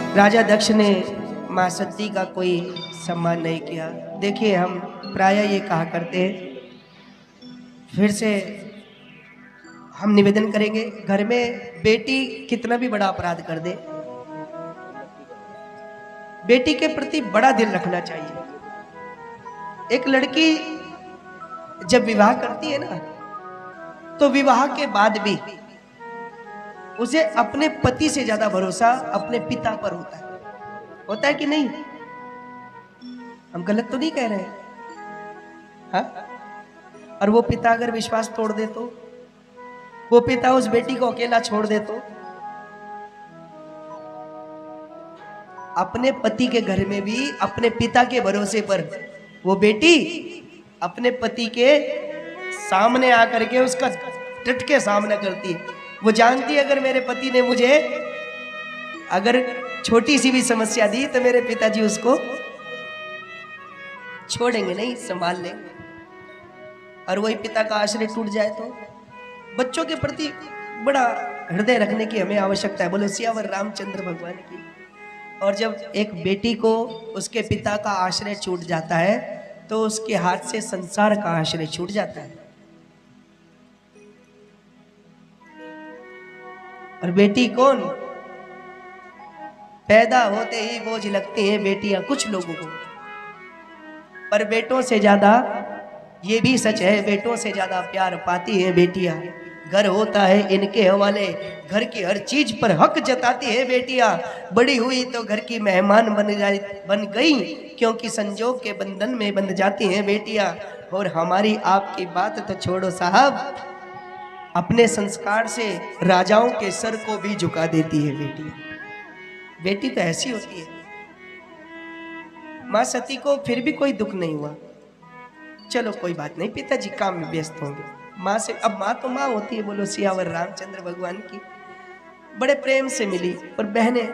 राजा दक्ष ने माँ सती का कोई सम्मान नहीं किया। देखिए, हम प्रायः ये कहा करते हैं, फिर से हम निवेदन करेंगे, घर में बेटी कितना भी बड़ा अपराध कर दे, बेटी के प्रति बड़ा दिल रखना चाहिए। एक लड़की जब विवाह करती है ना, तो विवाह के बाद भी उसे अपने पति से ज्यादा भरोसा अपने पिता पर होता है कि नहीं? हम गलत तो नहीं कह रहे हैं? हाँ? और वो पिता अगर विश्वास तोड़ दे तो, वो पिता उस बेटी को अकेला छोड़ दे तो, अपने पति के घर में भी अपने पिता के भरोसे पर वो बेटी अपने पति के सामने आकर के उसका डट के सामना करती है। वो जानती है अगर मेरे पति ने मुझे अगर छोटी सी भी समस्या दी तो मेरे पिताजी उसको छोड़ेंगे नहीं, संभाल लेंगे। और वही पिता का आश्रय टूट जाए तो बच्चों के प्रति बड़ा हृदय रखने की हमें आवश्यकता है। बोलो सियावर रामचंद्र भगवान की। और जब एक बेटी को उसके पिता का आश्रय छूट जाता है तो उसके हाथ से संसार का आश्रय छूट जाता है। और बेटी कौन? पैदा होते ही बोझ लगती हैं बेटियां कुछ लोगों को, पर बेटों से ज्यादा, ये भी सच है, बेटों से ज्यादा प्यार पाती है बेटियां। घर होता है इनके हवाले, घर की हर चीज पर हक जताती है बेटियां। बड़ी हुई तो घर की मेहमान बन गई, क्योंकि संजोग के बंधन में बंध जाती हैं बेटियां। और हमारी आपकी बात तो छोड़ो साहब, अपने संस्कार से राजाओं के सर को भी झुका देती है बेटी। बेटी तो ऐसी होती है। माँ सती को फिर भी कोई दुख नहीं हुआ। चलो कोई बात नहीं, पिताजी काम में व्यस्त होंगे। माँ से अब माँ तो माँ होती है। बोलो सियावर रामचंद्र भगवान की। बड़े प्रेम से मिली, और बहनें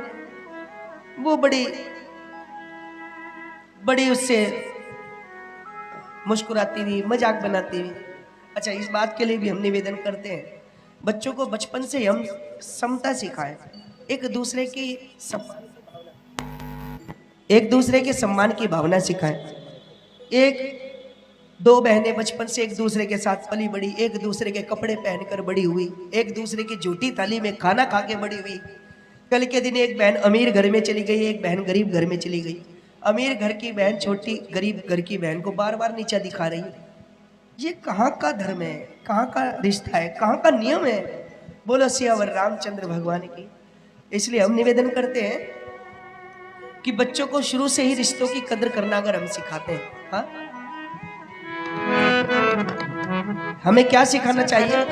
वो बड़ी उससे मुस्कुराती हुई, मजाक बनाती हुई। अच्छा, इस बात के लिए भी हम निवेदन करते हैं, बच्चों को बचपन से हम समता सिखाएं, एक दूसरे के सम्मान की भावना सिखाएं। एक दो बहनें बचपन से एक दूसरे के साथ पली बड़ी, एक दूसरे के कपड़े पहनकर बड़ी हुई, एक दूसरे की झूठी थाली में खाना खा के बड़ी हुई। कल के दिन एक बहन अमीर घर में चली गई, एक बहन गरीब घर में चली गई। अमीर घर की बहन छोटी गरीब घर की बहन को बार बार नीचा दिखा रही है। ये कहाँ का धर्म है, कहाँ का रिश्ता है, कहाँ का नियम है? बोलो सियावर रामचंद्र भगवान की। इसलिए हम निवेदन करते हैं कि बच्चों को शुरू से ही रिश्तों की कदर करना अगर हम सिखाते हैं, हाँ, हमें क्या सिखाना चाहिए?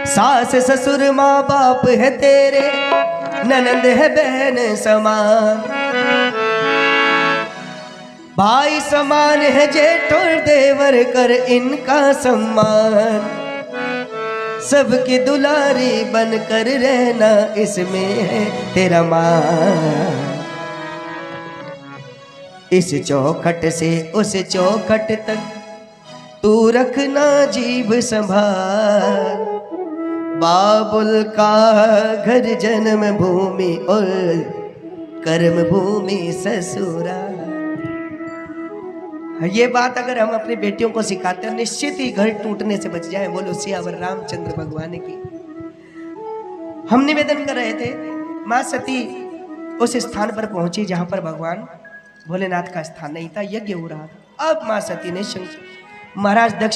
सास ससुर माँ बाप है तेरे, ननंद है बहन समान, भाई समान है जेठ और देवर, कर इनका सम्मान। सबकी दुलारी बनकर रहना, इसमें है तेरा मान। इस चौखट से उस चौखट तक तू रखना जीभ संभाल। बाबुल का घर जन्म भूमि और कर्म भूमि ससुराल। ये बात अगर हम अपनी बेटियों को सिखाते हैं, निश्चित ही घर टूटने से बच जाए। बोलो सियावर रामचंद्र भगवान की। हम निवेदन कर रहे थे, माँ सती उस स्थान पर पहुंची जहां पर भगवान भोलेनाथ का स्थान नहीं था, यज्ञ हो रहा था। अब माँ सती ने महाराज दक्ष